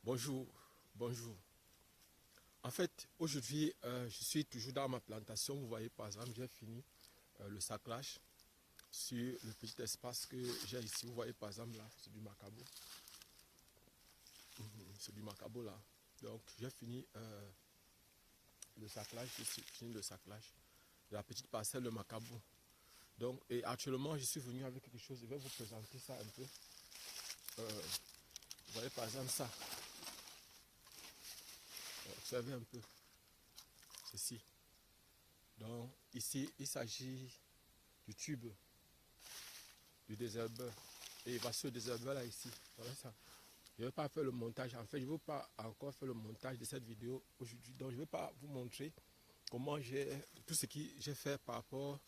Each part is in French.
Bonjour, bonjour. En fait, aujourd'hui, je suis toujours dans ma plantation. Vous voyez, par exemple, j'ai fini le saclage sur le petit espace que j'ai ici. Vous voyez, par exemple, là, c'est du macabo. C'est du macabo, là. Donc, j'ai fini le saclage. J'ai fini le saclage de la petite parcelle de macabo. Donc, et actuellement, je suis venu avec quelque chose. Je vais vous présenter ça un peu. Vous voyez, par exemple, ça. Observez un peu ceci. Donc ici, il s'agit du tube du désherbeur. Et il va sur le désherbeur là ici. Voilà ça. Je ne vais pas faire le montage. En fait, je ne veux pas encore faire le montage de cette vidéo aujourd'hui. Donc je ne vais pas vous montrer comment tout ce que j'ai fait par rapport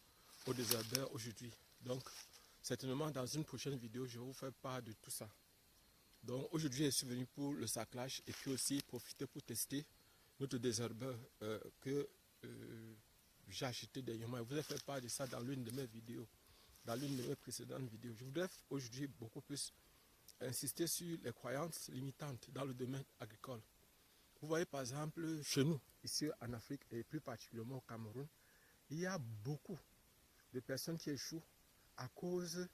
au désherbeur aujourd'hui. Donc certainement dans une prochaine vidéo, je vais vous faire part de tout ça. Donc aujourd'hui, je suis venu pour le saclage et puis aussi profiter pour tester notre désherbeur que j'ai acheté dernièrement. Je vous ai fait part de ça dans l'une de mes vidéos, dans l'une de mes précédentes vidéos. Je voudrais aujourd'hui beaucoup plus insister sur les croyances limitantes dans le domaine agricole. Vous voyez par exemple, chez nous, ici en Afrique et plus particulièrement au Cameroun, il y a beaucoup de personnes qui échouent à cause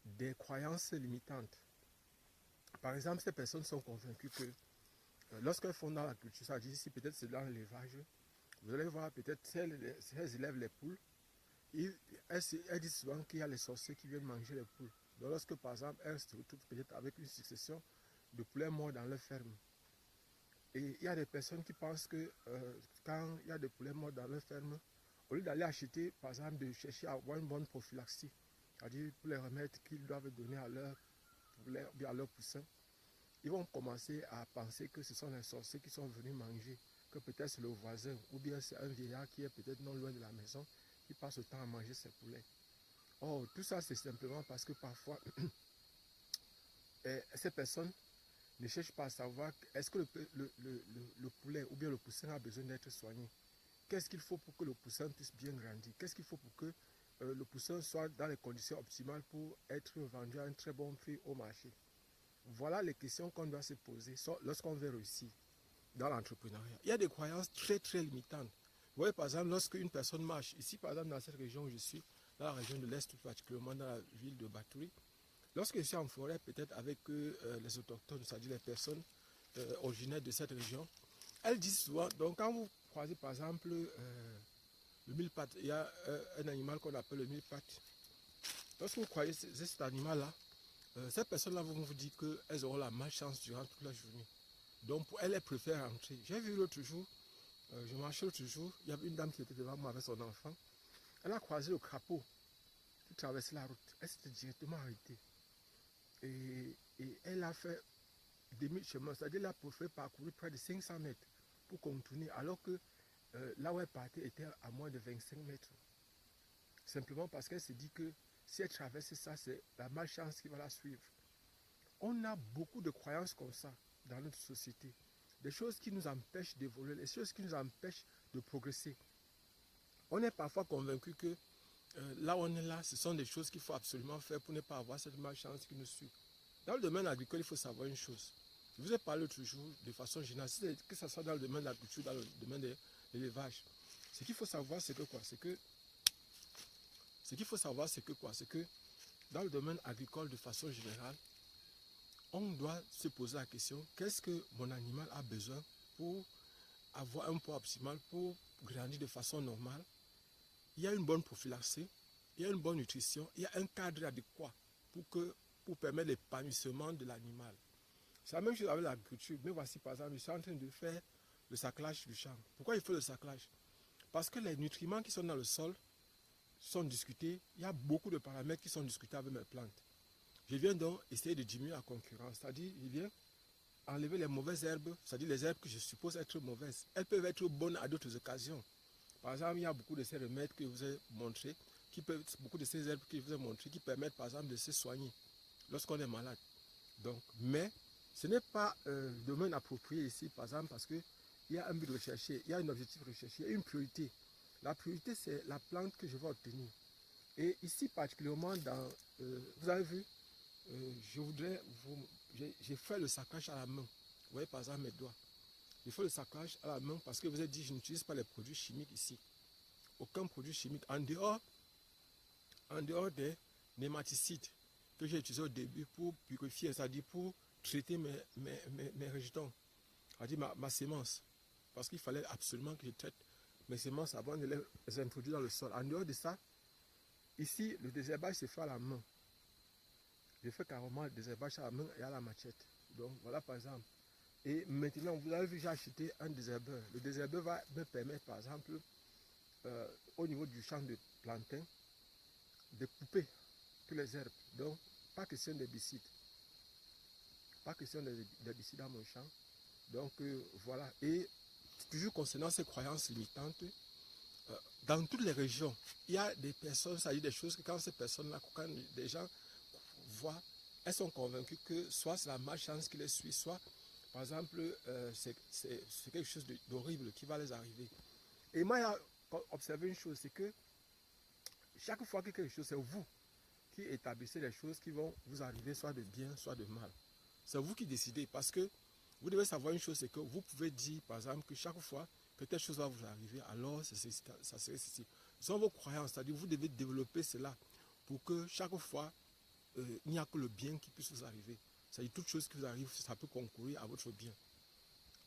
des croyances limitantes. Par exemple, ces personnes sont convaincues que lorsqu'elles font dans la culture, ça dit ici peut-être c'est dans l'élevage, vous allez voir peut-être elles élèvent les poules. Elles disent souvent qu'il y a les sorciers qui viennent manger les poules. Donc lorsque par exemple elles se retrouvent peut-être avec une succession de poulets morts dans leur ferme. Et il y a des personnes qui pensent que quand il y a des poulets morts dans leur ferme, au lieu d'aller acheter, par exemple, de chercher à avoir une bonne prophylaxie, c'est-à-dire pour les remèdes qu'ils doivent donner à leurs poulets ou bien à leurs poussins, ils vont commencer à penser que ce sont les sorciers qui sont venus manger, que peut-être c'est le voisin, ou bien c'est un vieillard qui est peut-être non loin de la maison, qui passe le temps à manger ses poulets. Or, tout ça, c'est simplement parce que parfois, ces personnes ne cherchent pas à savoir est-ce que le poulet ou bien le poussin a besoin d'être soigné. Qu'est-ce qu'il faut pour que le poussin puisse bien grandir? Qu'est-ce qu'il faut pour que le poussin soit dans les conditions optimales pour être vendu à un très bon prix au marché? Voilà les questions qu'on doit se poser lorsqu'on veut réussir dans l'entrepreneuriat. Il y a des croyances très très limitantes. Vous voyez par exemple, lorsque une personne marche, ici par exemple dans cette région où je suis, dans la région de l'Est, particulièrement dans la ville de Batouri, lorsque je suis en forêt, peut-être avec les autochtones, c'est-à-dire les personnes originaires de cette région, elles disent souvent, donc quand vous croisez par exemple le mille-pattes, il y a un animal qu'on appelle le mille-pattes. Lorsque vous croyez cet animal-là, ces personnes-là vont vous dire qu'elles auront la malchance durant toute la journée. Donc pour elles, elles préfèrent rentrer. J'ai vu l'autre jour, je marchais l'autre jour, il y avait une dame qui était devant moi avec son enfant. Elle a croisé le crapaud qui traversait la route. Elle s'était directement arrêtée. Et elle a fait demi-chemin, c'est-à-dire qu'elle a préféré parcourir près de 500 mètres pour contourner, alors que là où elle partait était à moins de 25 mètres. Simplement parce qu'elle s'est dit que si elle traverse ça, c'est la malchance qui va la suivre. On a beaucoup de croyances comme ça dans notre société. Des choses qui nous empêchent d'évoluer, des choses qui nous empêchent de progresser. On est parfois convaincu que là où on est là, ce sont des choses qu'il faut absolument faire pour ne pas avoir cette malchance qui nous suit. Dans le domaine agricole, il faut savoir une chose. Je vous ai parlé l'autre jour de façon générale, que ce soit dans le domaine de l'agriculture, dans le domaine de l'élevage. Ce qu'il faut savoir, c'est que quoi? C'est que dans le domaine agricole, de façon générale, on doit se poser la question, qu'est-ce que mon animal a besoin pour avoir un poids optimal, pour grandir de façon normale? Il y a une bonne prophylaxie, il y a une bonne nutrition, il y a un cadre adéquat pour permettre l'épanouissement de l'animal. C'est la même chose avec l'agriculture. Mais voici par exemple, je suis en train de faire le saclage du champ. Pourquoi il faut le saclage? Parce que les nutriments qui sont dans le sol sont discutés. Il y a beaucoup de paramètres qui sont discutés avec mes plantes. Je viens donc essayer de diminuer la concurrence. C'est-à-dire, je viens enlever les mauvaises herbes, c'est-à-dire les herbes que je suppose être mauvaises. Elles peuvent être bonnes à d'autres occasions. Par exemple, il y a beaucoup de ces remèdes que je vous ai montrés, beaucoup de ces herbes que je vous ai montrées qui permettent par exemple de se soigner lorsqu'on est malade. Donc, mais ce n'est pas le domaine approprié ici, par exemple, parce qu'il y a un but recherché, il y a un objectif recherché, il y a une priorité. La priorité, c'est la plante que je vais obtenir. Et ici, particulièrement, vous avez vu, j'ai fait le saclage à la main. Vous voyez par exemple mes doigts. Il faut le sacrage à la main parce que vous avez dit je n'utilise pas les produits chimiques ici. Aucun produit chimique en dehors des nématicides que j'ai utilisé au début pour purifier, c'est-à-dire pour traiter mes rejetons, c'est-à-dire ma sémence. Parce qu'il fallait absolument que je traite mes semences avant de les introduire dans le sol. En dehors de ça, ici, le désherbage se fait à la main. Je fais carrément le désherbage à la main et à la machette. Donc voilà par exemple. Et maintenant, vous avez vu, j'ai acheté un désherbeur. Le désherbeur va me permettre par exemple, au niveau du champ de plantain, de couper toutes les herbes. Donc, pas question d'herbicide. Pas question d'herbicide dans mon champ. Donc, voilà. Et toujours concernant ces croyances limitantes, dans toutes les régions, il y a des personnes, ça dit des choses que quand ces personnes-là, quand des gens voient, elles sont convaincues que soit c'est la malchance qui les suit, soit, par exemple, c'est quelque chose d'horrible qui va les arriver. Et moi, j'ai observé une chose, c'est que chaque fois que quelque chose, c'est vous qui établissez les choses qui vont vous arriver, soit de bien, soit de mal. C'est vous qui décidez, parce que vous devez savoir une chose, c'est que vous pouvez dire, par exemple, que chaque fois que telle chose va vous arriver, alors ça serait ceci. Ce sont vos croyances, c'est-à-dire vous devez développer cela pour que chaque fois, il n'y a que le bien qui puisse vous arriver. C'est-à-dire toute chose qui vous arrive, ça peut concourir à votre bien.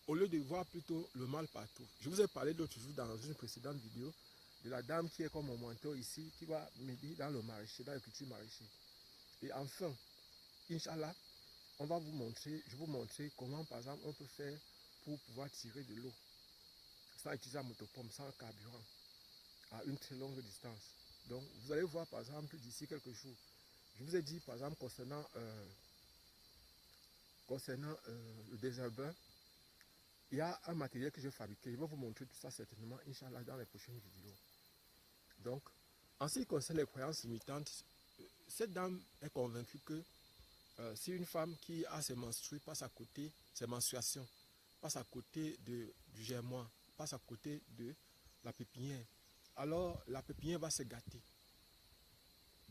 Au lieu de voir plutôt le mal partout. Je vous ai parlé l'autre jour dans une précédente vidéo de la dame qui est comme mon mentor ici, qui va m'aider dans le maraîcher, dans la culture maraîcher. Et enfin, Inch'Allah, on va vous montrer, je vais vous montrer comment par exemple on peut faire pour pouvoir tirer de l'eau sans utiliser un motopompe, sans carburant, à une très longue distance. Donc vous allez voir par exemple d'ici quelques jours. Je vous ai dit par exemple concernant le désherbeur, il y a un matériel que j'ai fabriqué. Je vais vous montrer tout ça certainement, Inch'Allah, dans les prochaines vidéos. Donc, en ce qui concerne les croyances limitantes, cette dame est convaincue que si une femme qui a ses menstrues passe à côté, ses menstruations, passe à côté du germoir, passe à côté de la pépinière, alors la pépinière va se gâter.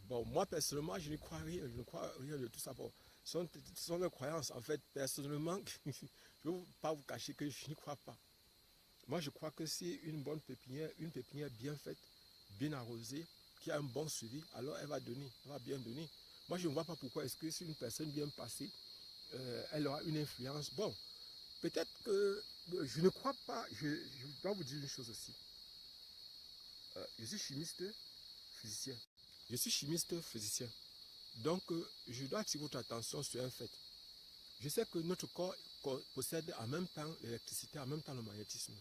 Bon, moi personnellement, je ne crois rien, je ne crois rien de tout ça. Bon, ce sont des croyances. En fait, personnellement, je ne vais pas vous cacher que je n'y crois pas. Moi, je crois que si une pépinière bien faite, bien arrosée, qui a un bon suivi, alors elle va bien donner. Moi, je ne vois pas pourquoi est-ce que si une personne bien passée, elle aura une influence. Bon, peut-être que je ne crois pas, je dois vous dire une chose aussi. Je suis chimiste physicien. Je suis chimiste physicien. Donc, je dois attirer votre attention sur un fait. Je sais que notre corps possède en même temps l'électricité, en même temps le magnétisme.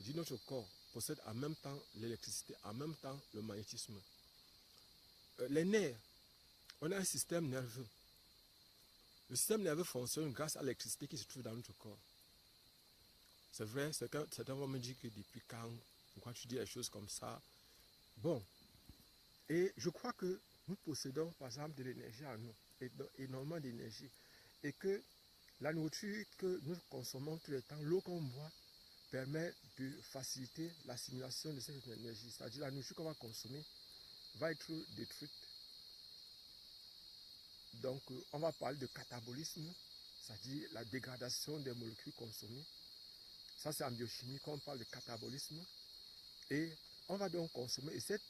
Je dis notre corps possède en même temps l'électricité, en même temps le magnétisme. Les nerfs, on a un système nerveux. Le système nerveux fonctionne grâce à l'électricité qui se trouve dans notre corps. C'est vrai, certains vont me dire que depuis quand, pourquoi tu dis les choses comme ça. Bon, et je crois que nous possédons par exemple de l'énergie en nous, énormément d'énergie. Et que la nourriture que nous consommons tout le temps, l'eau qu'on boit, permet de faciliter l'assimilation de cette énergie. C'est-à-dire la nourriture qu'on va consommer va être détruite. Donc on va parler de catabolisme, c'est-à-dire la dégradation des molécules consommées. Ça c'est en biochimie qu'on parle de catabolisme. Et on va donc consommer, et cette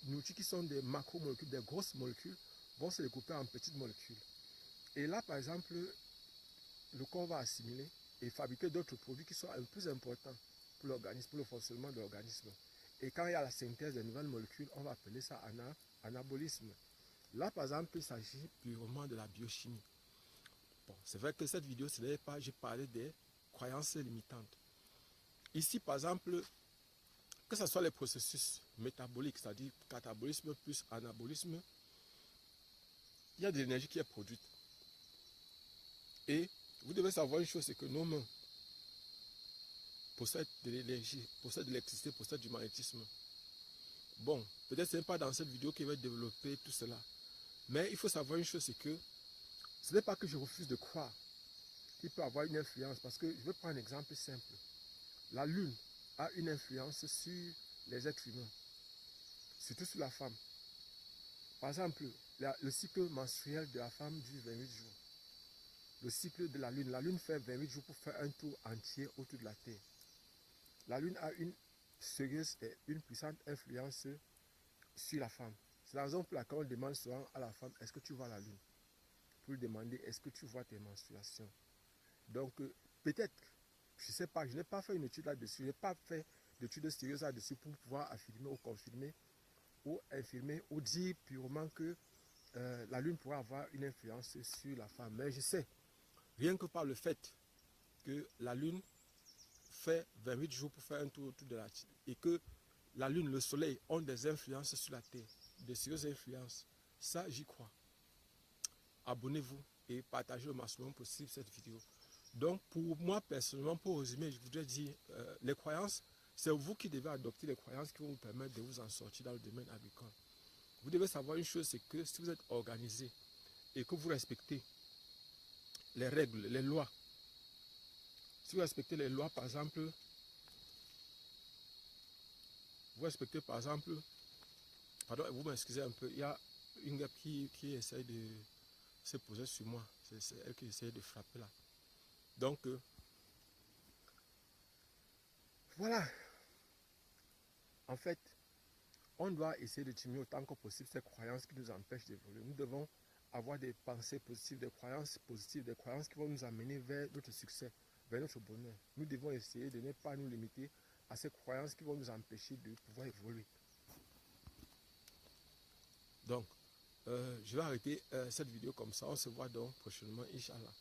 nourriture qui sont des macromolécules, des grosses molécules, vont se découper en petites molécules. Et là par exemple, le corps va assimiler et fabriquer d'autres produits qui sont un peu plus importants pour l'organisme, pour le fonctionnement de l'organisme. Et quand il y a la synthèse de nouvelles molécules, on va appeler ça anabolisme. Là, par exemple, il s'agit purement de la biochimie. Bon, c'est vrai que cette vidéo, ce n'est pas, j'ai parlé des croyances limitantes. Ici, par exemple, que ce soit les processus métaboliques, c'est-à-dire catabolisme plus anabolisme, il y a de l'énergie qui est produite. Et vous devez savoir une chose, c'est que nos mains possèdent de l'énergie, possèdent de l'électricité, possèdent du magnétisme. Bon, peut-être ce n'est pas dans cette vidéo qu'il va développer tout cela. Mais il faut savoir une chose, c'est que ce n'est pas que je refuse de croire qu'il peut avoir une influence. Parce que je vais prendre un exemple simple. La lune a une influence sur les êtres humains, surtout sur la femme. Par exemple, le cycle menstruel de la femme dure 28 jours. le cycle de la Lune. La Lune fait 28 jours pour faire un tour entier autour de la Terre. La Lune a une sérieuse et une puissante influence sur la femme. C'est la raison pour laquelle on demande souvent à la femme, est-ce que tu vois la Lune? Pour lui demander, est-ce que tu vois tes menstruations? Donc, peut-être, je ne sais pas, je n'ai pas fait une étude là-dessus, je n'ai pas fait d'études sérieuses là-dessus pour pouvoir affirmer ou confirmer ou infirmer ou dire purement que la Lune pourrait avoir une influence sur la femme. Mais je sais, rien que par le fait que la Lune fait 28 jours pour faire un tour autour de la Terre et que la Lune, le Soleil ont des influences sur la Terre, de sérieuses influences, ça j'y crois. Abonnez-vous et partagez le maximum possible cette vidéo. Donc pour moi personnellement, pour résumer, je voudrais dire, les croyances, c'est vous qui devez adopter les croyances qui vont vous permettre de vous en sortir dans le domaine agricole. Vous devez savoir une chose, c'est que si vous êtes organisé et que vous respectez les règles, les lois, si vous respectez les lois, par exemple, vous respectez par exemple, pardon, vous m'excusez un peu, il y a une guêpe qui essaie de se poser sur moi, c'est elle qui essaie de frapper là. Donc, voilà, en fait, on doit essayer de diminuer autant que possible ces croyances qui nous empêchent d'évoluer. Nous devons avoir des pensées positives, des croyances positives, des croyances qui vont nous amener vers notre succès, vers notre bonheur. Nous devons essayer de ne pas nous limiter à ces croyances qui vont nous empêcher de pouvoir évoluer. Donc, je vais arrêter cette vidéo comme ça. On se voit donc prochainement, Inch'Allah.